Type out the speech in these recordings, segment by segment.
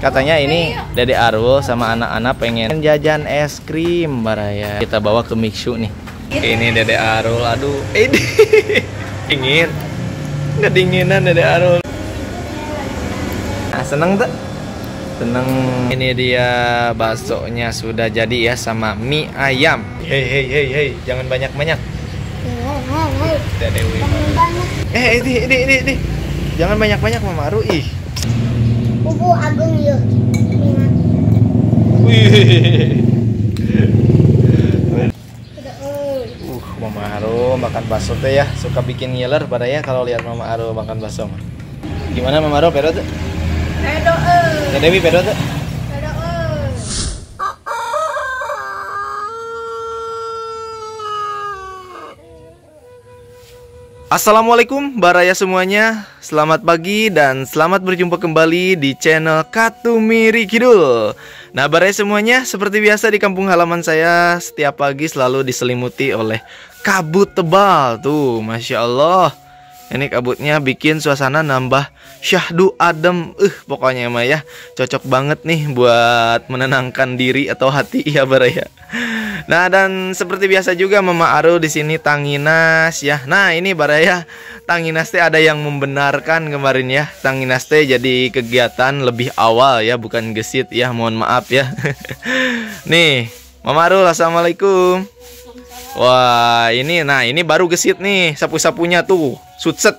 Katanya ini Dede Arul sama anak-anak pengen jajan es krim Baraya. Kita bawa ke Mixu nih. Ini Dede Arul, aduh, ini dingin, kedinginan Dede Arul. Nah, seneng tuh, seneng. Ini dia baksonya sudah jadi ya sama mie ayam. Hei, jangan banyak-banyak. Dewi. Ini, jangan banyak-banyak Mama Aru ih. Bubu agung yuk. Wih. Mama Aru makan bakso teh ya, suka bikin ngiler pada ya kalau lihat Mama Aru makan bakso mah. Gimana Mama Aru pedo tuh? Pedo Dewi pedo tuh? Pedo Assalamualaikum Baraya semuanya. Selamat pagi dan selamat berjumpa kembali di channel Katumiri Kidul. Nah Baraya semuanya, seperti biasa di kampung halaman saya setiap pagi selalu diselimuti oleh kabut tebal. Tuh Masya Allah, ini kabutnya bikin suasana nambah syahdu adem. Pokoknya mah ya cocok banget nih buat menenangkan diri atau hati ya Baraya. Nah dan seperti biasa juga Mama Aru di sini Tanginas ya. Nah ini Baraya, Tanginas teh ada yang membenarkan kemarin ya. Tanginas teh jadi kegiatan lebih awal ya, bukan gesit ya. Mohon maaf ya. Nih Mama Aru, assalamualaikum. Wah ini, nah ini baru gesit nih, sapu-sapunya tuh sutset.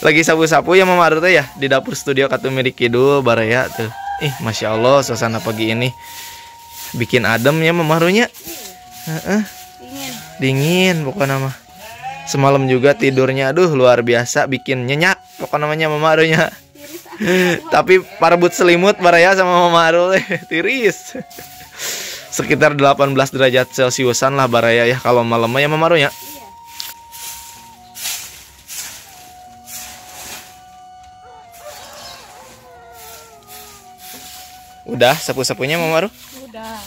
Lagi sapu-sapu ya Mama Aru teh ya di dapur studio Katumiri Kidul Baraya tuh. Masya Allah suasana pagi ini bikin adem ya Mama Arunya. Dingin pokoknya mah. Semalam juga tidurnya aduh luar biasa, bikin nyenyak pokoknya namanya Mama Arunya. Tapi parebut selimut Baraya sama Mama Aru tiris. Sekitar 18 derajat Celciusan lah Baraya ya kalau malamnya ya Mama Arunya. Udah sapu-sapunya Mama Aru?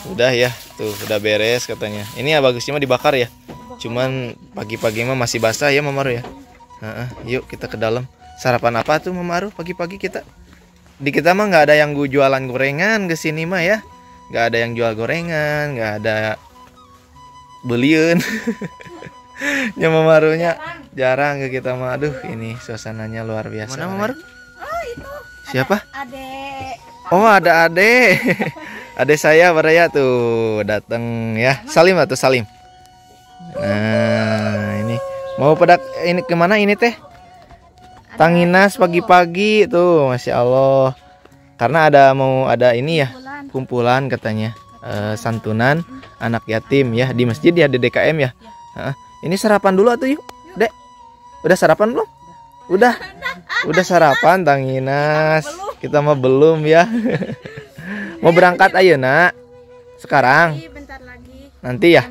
Udah ya, tuh udah beres katanya. Ini ya bagusnya mah dibakar ya. Cuman pagi-pagi mah masih basah ya Mama Aru ya. Yuk kita ke dalam. Sarapan apa tuh Mama Aru pagi-pagi kita? Di kita mah nggak ada yang jualan gorengan ke sini mah ya. Nggak ada yang jual gorengan, nggak ada beliun. Ya Mama Arunya jarang ke kita mah. Aduh ini suasananya luar biasa. Mana Mama Aru? Oh itu. Siapa? Adek. Oh ada adek. Adek saya Baraya tuh datang ya. Salim atau Salim. Nah ini mau pada ini kemana ini teh? Tanginas pagi-pagi tuh Masya Allah. Karena mau ada ini ya, kumpulan katanya santunan anak yatim ya di masjid ya di DKM ya. Ini sarapan dulu atuh yuk Dek. Udah sarapan belum? Udah sarapan Tanginas. Kita mah belum ya. Mau berangkat ayo nak. Sekarang. Bentar lagi. Nanti ya.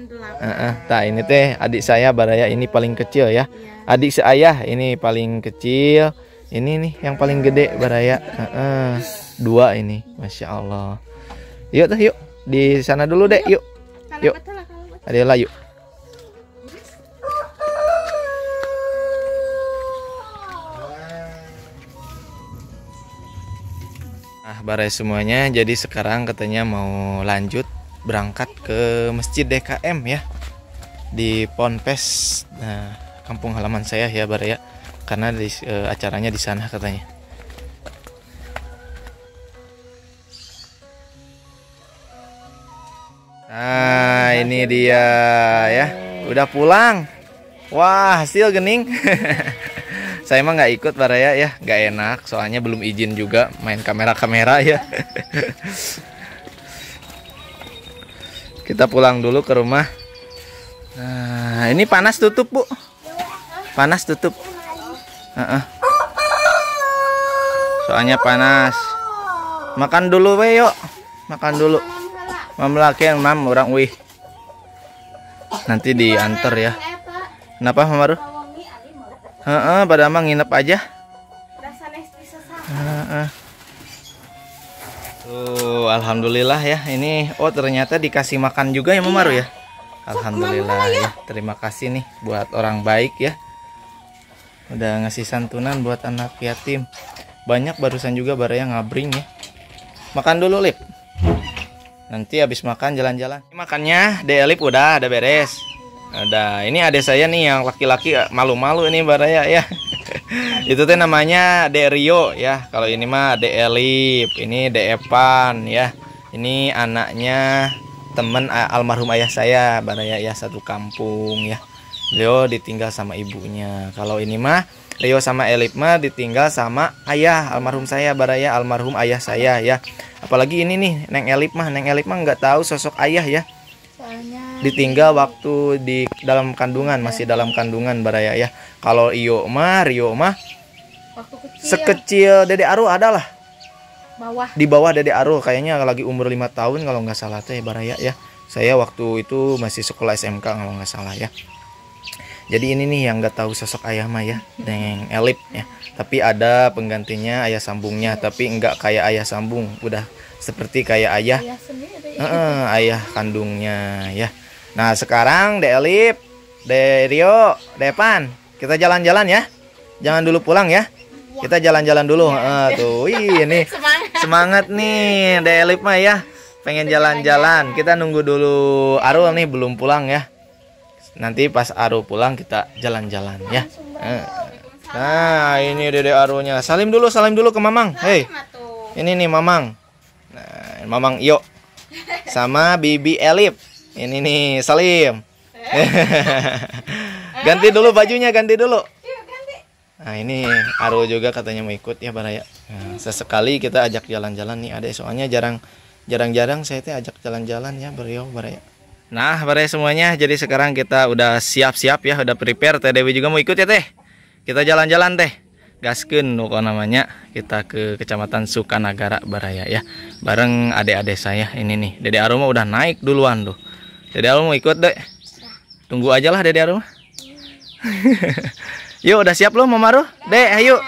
Nah ini teh adik saya Baraya ini paling kecil ya. Adik saya ini paling kecil. Ini nih yang paling gede Baraya. Dua ini, Masya Allah. Yuk tuh yuk di sana dulu deh yuk. Yuk. Adela yuk. Nah Baraya semuanya, jadi sekarang katanya mau lanjut berangkat ke Masjid DKM ya di Ponpes, nah kampung halaman saya ya Baraya, karena acaranya di sana katanya. Nah ini dia ya, udah pulang. Wah hasil gening. Saya mah nggak ikut Baraya ya, nggak enak soalnya belum izin juga main kamera ya. Kita pulang dulu ke rumah. Nah ini panas tutup Bu, panas tutup. Soalnya panas. Makan dulu we yuk, makan dulu. Mam laki yang mam orang wih. Nanti diantar ya. Kenapa Mama Aru? Pada mah nginep aja. Tuh, alhamdulillah ya. Ini ternyata dikasih makan juga ya Mama Aru ya. Alhamdulillah ya. Terima kasih nih buat orang baik ya. Udah ngasih santunan buat anak yatim. Banyak barusan juga Baraya ngabring ya. Makan dulu, Lip. Nanti habis makan jalan-jalan. Makannya Elip udah ada beres. Ada. Ini adik saya nih yang laki-laki malu-malu ini Baraya ya. Itu tuh namanya Rio ya. Kalau ini mah Elip, ini Epan ya. Ini anaknya temen almarhum ayah saya Baraya ya, satu kampung ya. Leo ditinggal sama ibunya. Kalau ini mah Leo sama Elip mah ditinggal sama ayah almarhum saya Baraya, almarhum ayah saya ya. Apalagi ini nih Neng Elip mah nggak tahu sosok ayah ya. Soalnya Ditinggal waktu di dalam kandungan, masih dalam kandungan Baraya ya. Kalau Rio mah waktu kecil sekecil Dede Aru adalah bawah. di bawah Dede Aru, kayaknya lagi umur 5 tahun kalau nggak salah teh Baraya ya. Saya waktu itu masih sekolah SMK kalau nggak salah ya. Jadi ini nih yang nggak tahu sosok ayah mah ya, Neng Elip ya. Tapi ada penggantinya ayah sambungnya, tapi nggak kayak ayah sambung, udah seperti kayak ayah Ayah sendiri. ayah kandungnya ya. Nah sekarang Elip, Rio, Epan, kita jalan-jalan ya. Jangan dulu pulang ya. Kita jalan-jalan dulu. Tuh, ini semangat nih Elip mah ya. Pengen jalan-jalan. Kita nunggu dulu Arul nih belum pulang ya. Nanti pas Aru pulang kita jalan-jalan ya. Nah ini Dede Arunya. Salim dulu ke Mamang. Hei, ini nih Mamang. Nah, Mamang yuk. Sama Bibi Elip. Ini nih Salim. Ganti dulu bajunya, ganti dulu. Nah ini Aru juga katanya mau ikut ya Baraya. Nah, sesekali kita ajak jalan-jalan nih adek. Soalnya jarang-jarang saya teh ajak jalan-jalan ya Baraya. Nah Baraya semuanya, jadi sekarang kita udah siap-siap ya, udah prepare. Teh Dewi juga mau ikut ya Teh. Kita jalan-jalan Teh. Gaskeun kok namanya. Kita ke Kecamatan Sukanagara Baraya ya. Bareng adik-adik saya ini nih. Dede Aru mah udah naik duluan tuh. Dede Aru mau ikut Dek. Tunggu aja lah Dede Aru. Yuk udah siap lo Mama Aru? Dek ayo.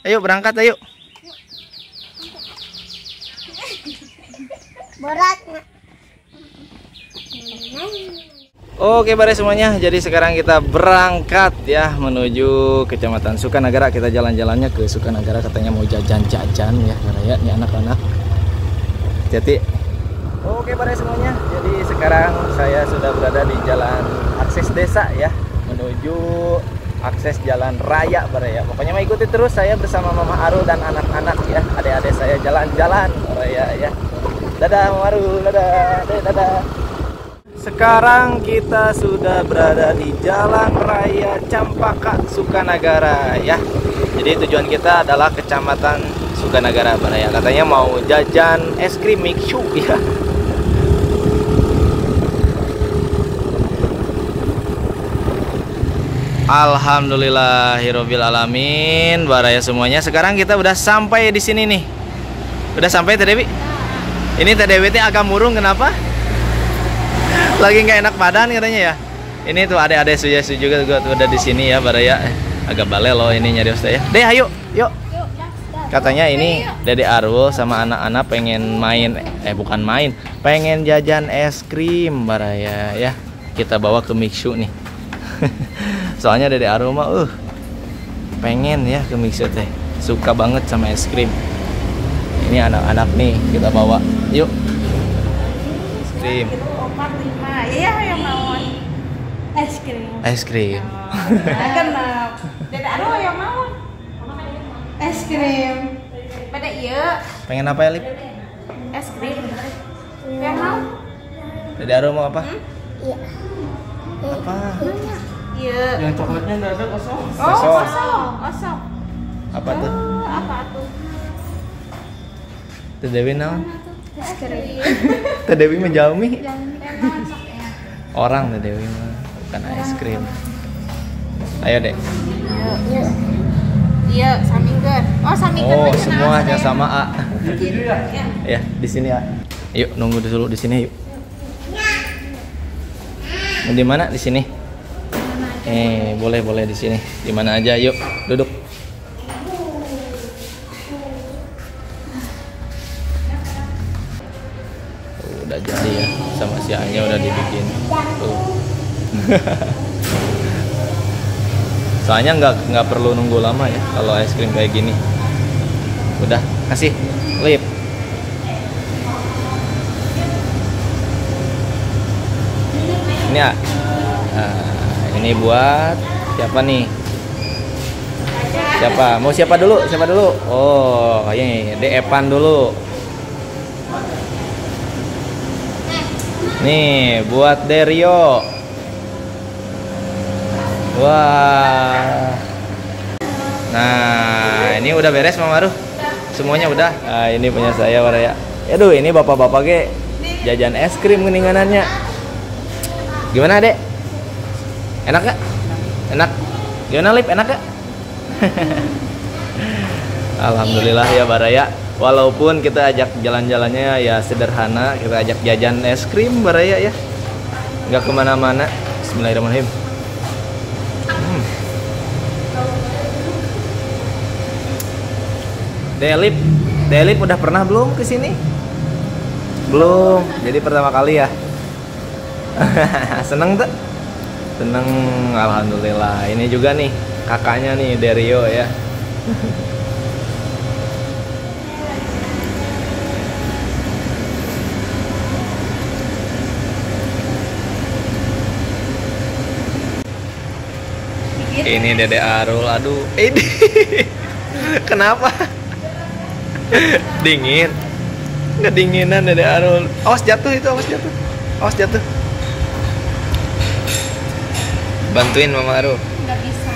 Ayo berangkat ayo. Berat. Oke Baraya semuanya, jadi sekarang kita berangkat ya menuju Kecamatan Sukanagara. Kita jalan-jalannya ke Sukanagara, katanya mau jajan-jajan ya Baraya, nih anak-anak. Jadi oke Baraya semuanya, jadi sekarang saya sudah berada di jalan akses desa ya, menuju akses jalan raya Baraya. Pokoknya mau ikuti terus saya bersama Mama Aru dan anak-anak ya, adik-adik saya jalan-jalan Baraya ya. Dadah Mama Aru, dadah. Sekarang kita sudah berada di Jalan Raya Campaka Sukanagara ya. Jadi tujuan kita adalah Kecamatan Sukanagara Baraya. Katanya mau jajan es krim Mixu ya. Alhamdulillahirobbil alamin Baraya semuanya. Sekarang kita udah sampai di sini nih. Udah sampai Teh Dewi? Ini Teh Dewi agak murung kenapa? Lagi nggak enak badan katanya ya. Ini tuh adik-adik Suyasu juga udah di sini ya Baraya. Agak bale loh ini nyari ya. Deh ayo, yuk. Katanya ini Dede Arul sama anak-anak pengen main, bukan main, pengen jajan es krim Baraya ya. Kita bawa ke Mixu nih. Soalnya Dede Arul mah pengen ya ke Mixu teh. Suka banget sama es krim. Ini anak-anak nih kita bawa. Yuk. Es krim. Iya yang mau es krim. Es krim. Kenapa? Dede Aru yang mau es krim. Pada iya. Pengen apa ya Lip? Es krim. Yang mau? Dede Aru mau apa? Iya. Apa? Iya. Yang coklatnya nggak ada kosong. Oh kosong. Apa tuh? Apa tuh? Teh Dewi naon? Es krim. Teh Dewi menjalmi. Jangan Orang Teh Dewi mah, bukan es krim. Ayo Dek. Iya, samingkeun. Oh, samingkeun. Oh, semuanya sama A. Ya. Ya, di sini A. Yuk, nunggu dulu di sini yuk. Mau di mana? Di sini. Boleh di sini. Di mana aja, yuk. Duduk. Udah jadi ya, sama si Anya udah dibikin. Tuh. Soalnya nggak perlu nunggu lama ya kalau es krim kayak gini. Udah kasih Lip. Ini ya. Ini buat siapa nih? Siapa? Mau siapa dulu? Siapa dulu? Oh, ini Epan dulu. Nih, buat Derio. Wah. Nah, ini udah beres Mama Maru? Semuanya udah? Nah, ini punya saya Waraya. Aduh, ini bapak-bapak ge jajan es krim keninganannya. Gimana, Dek? Enak gak? Enak? Gimana, Lip? Enak gak? Alhamdulillah ya Baraya. Walaupun kita ajak jalan-jalannya ya sederhana, kita ajak jajan es krim Baraya ya, nggak kemana-mana. Bismillahirrahmanirrahim. Delip udah pernah belum ke sini? Belum. Jadi pertama kali ya. Seneng tuh? Seneng, alhamdulillah. Ini juga nih kakaknya nih Derio ya. Ini Dede Arul, aduh, ini kenapa? Dingin, kedinginan Dede Arul. Awas jatuh itu, awas jatuh, awas jatuh. Bantuin Mama Arul. Nggak bisa.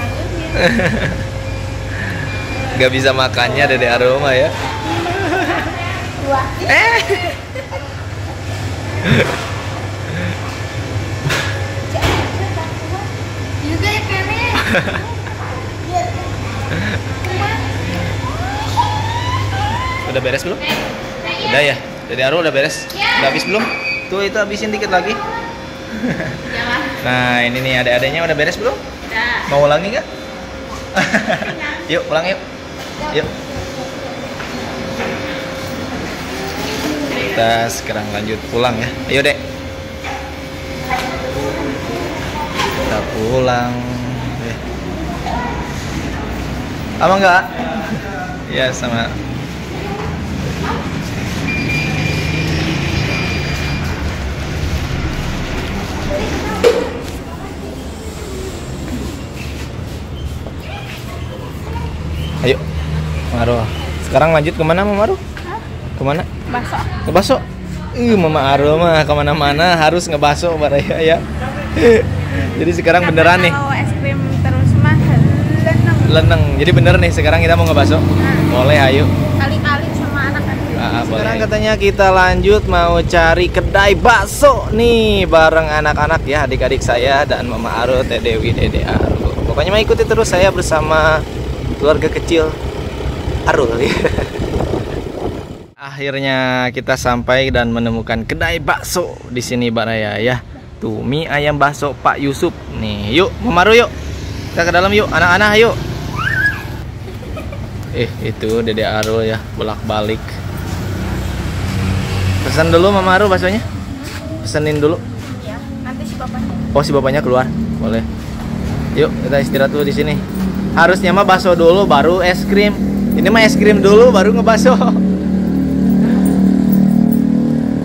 Gak bisa makannya Dede Arul mah ya. Juga ya kene. Udah beres belum? Udah ya. Dede Arul udah beres. Udah habis belum? Tuh itu habisin dikit lagi. Nah ini nih adik-adiknya udah beres belum? Udah. Mau ulangi nggak? Yuk pulang yuk. Yuk. Kita sekarang lanjut pulang ya. Ayo Dek. Kita pulang. Apa enggak? Ya sama. Ayo, Maru. Sekarang lanjut kemana, Mama Maru? Kemana? Masak. Ngebaso. Mama Maru mah kemana-mana harus ngebaso Baraya ya. Jadi sekarang beneran nih. Kalau es krim terus mah leneng. Leneng. Jadi bener nih sekarang kita mau ngebaso. Boleh, ayo. Kali-kali sama anak-anak. Sekarang katanya kita lanjut mau cari kedai bakso nih bareng anak-anak ya, adik-adik saya dan Mama Arul, Teh Dewi, Dede Arul. Pokoknya mah ikuti terus saya bersama keluarga kecil Arul ya. Akhirnya kita sampai dan menemukan kedai bakso di sini Baraya ya. Tuh mie ayam bakso Pak Yusuf. Nih, yuk Mama Arul yuk. Kita ke dalam yuk, anak-anak ayo. Itu Dede Arul ya, bolak-balik. Pesan dulu Mama Arul baksonya. Pesenin dulu. Ya, nanti si bapaknya. Oh, si bapaknya keluar. Boleh. Yuk, kita istirahat dulu di sini. Harusnya mah bakso dulu baru es krim. Ini mah es krim dulu baru ngebakso.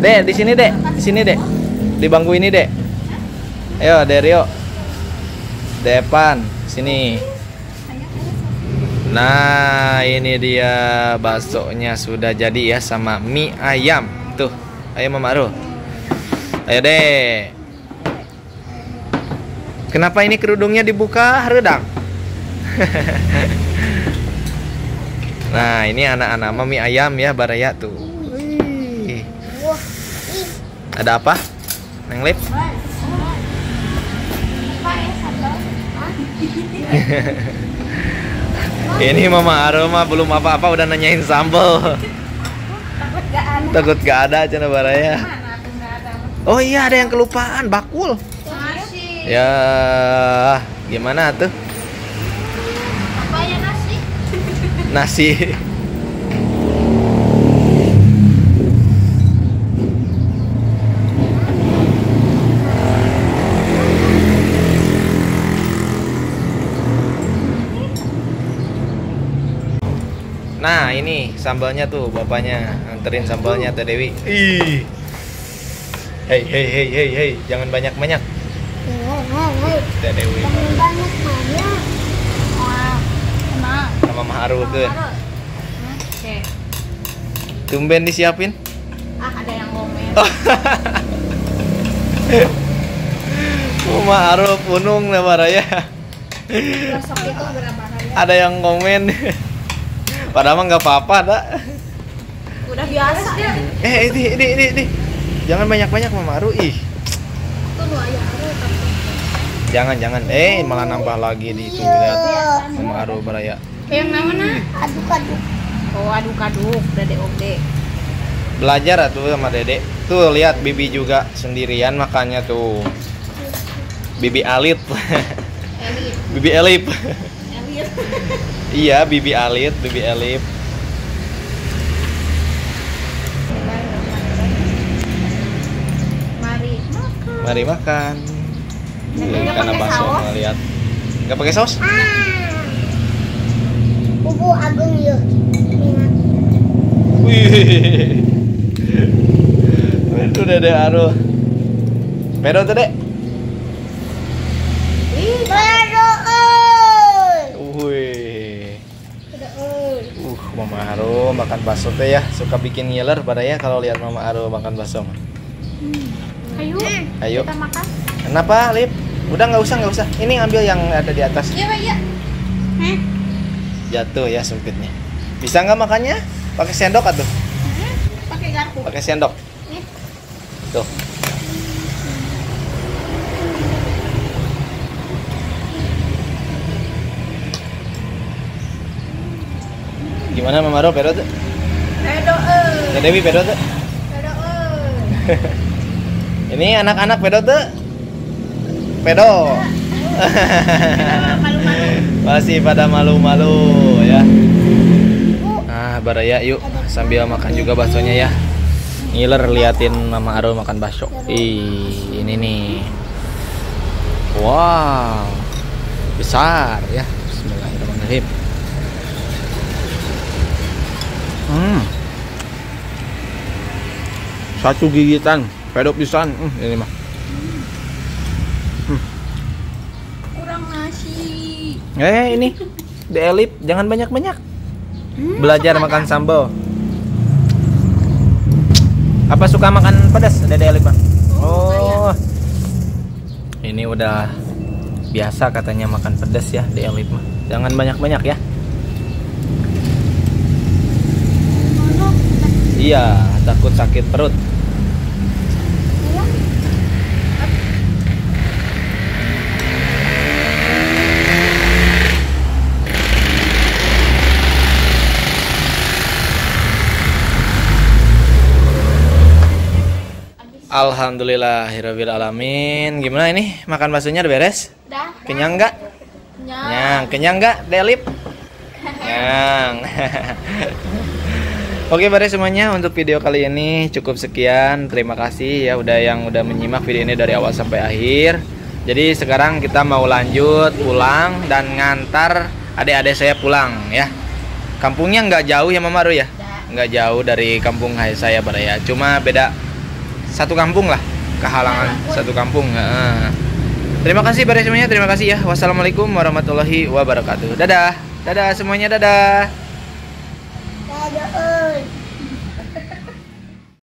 Dek, di sini, Dek. Di sini, Dek. Di bangku ini, Dek. Ayo, Derio. Depan, sini. Nah, ini dia baksonya sudah jadi ya sama mie ayam. Tuh, ayo Mama Arul. Ayo, Dek. Kenapa ini kerudungnya dibuka redang? Nah, ini anak-anak mie ayam ya Baraya tuh. Wih. Ada apa? Neng Lip? Ini Mama Arul mah belum apa-apa udah nanyain sambal. Takut gak ada cina Baraya. Oh iya ada yang kelupaan, bakul. Ya gimana tuh? Apa ya nasi? Nasi. Nah ini sambalnya tuh bapaknya anterin sambalnya Teh Dewi. Ih. Hei, jangan banyak-banyak. Teh Dewi banyak mana? Wah, enak. sama Mah Aru tuh. Oke. Tumben disiapin. Ada yang komen. Mah Aru punung lah baraya. Besok itu berapa raya? Ada yang komen. Padahal mah nggak apa-apa, dah. Udah biasa ya. Ini. Jangan banyak-banyak Mama Aru, ih. Itu nu aya aru tapi. Jangan. Malah nambah lagi di itu lihat. Mama Aru baraya. Yang namanya? Aduk-aduk. Oh, aduk-aduk, Dede Ode. Belajar tuh sama Dede. Tuh lihat Bibi juga sendirian makannya tuh. Bibi Alit. Elit. Bibi Elip. Elit. Iya, Bibi Alit, Bibi Elip. Mari makan. Karena bakso ngeliat. Nggak pakai saus? Bubu agung yuk. Wih. Itu Dede Aru. Pedo tuh, Dek. Wih. Mama Aru makan bakso teh ya. Suka bikin ngiler pada ya kalau lihat Mama Aru makan bakso mah. Ayo. Kita makan. Kenapa, Lip? Udah nggak usah. Ini ambil yang ada di atas. Iya. Jatuh ya sempitnya. Bisa nggak makannya? Pakai sendok atau? Pakai garpu. Pakai sendok. Tuh. Gimana Mama Ro, pedo tuh? Pedo Teh Dewi pedo tuh? Pedo Ini anak-anak pedo tuh? Pedo. Malu-malu. Masih pada malu-malu ya. Nah, baraya yuk sambil makan juga baksonya ya. Ngiler liatin Mama Aru makan bakso. Ih, ini nih. Wow. Besar ya. Bismillahirrahmanirrahim. Satu gigitan, pedok pisan. Ini mah. Kurang nasi. Ini The Elip, jangan banyak-banyak. Belajar makan sambal. Apa suka makan pedas Dede Elip, Bang? Oh. Ini udah biasa katanya makan pedas ya Dede Elip mah. Jangan banyak-banyak ya. Iya, takut sakit perut. Alhamdulillahirabbil alamin. Gimana ini? Makan baksonya udah beres? Dah. Kenyang enggak? Kenyang enggak, Delip? Kenyang. Oke, pada semuanya untuk video kali ini cukup sekian. Terima kasih ya udah menyimak video ini dari awal sampai akhir. Jadi sekarang kita mau lanjut pulang dan ngantar adik-adik saya pulang ya. Kampungnya nggak jauh ya Mama Ru ya? Nggak jauh dari kampung saya pada ya. Cuma beda satu kampung lah, kehalangan satu kampung. Terima kasih pada semuanya, terima kasih ya. Wassalamualaikum warahmatullahi wabarakatuh. Dadah semuanya, dadah. Dadah.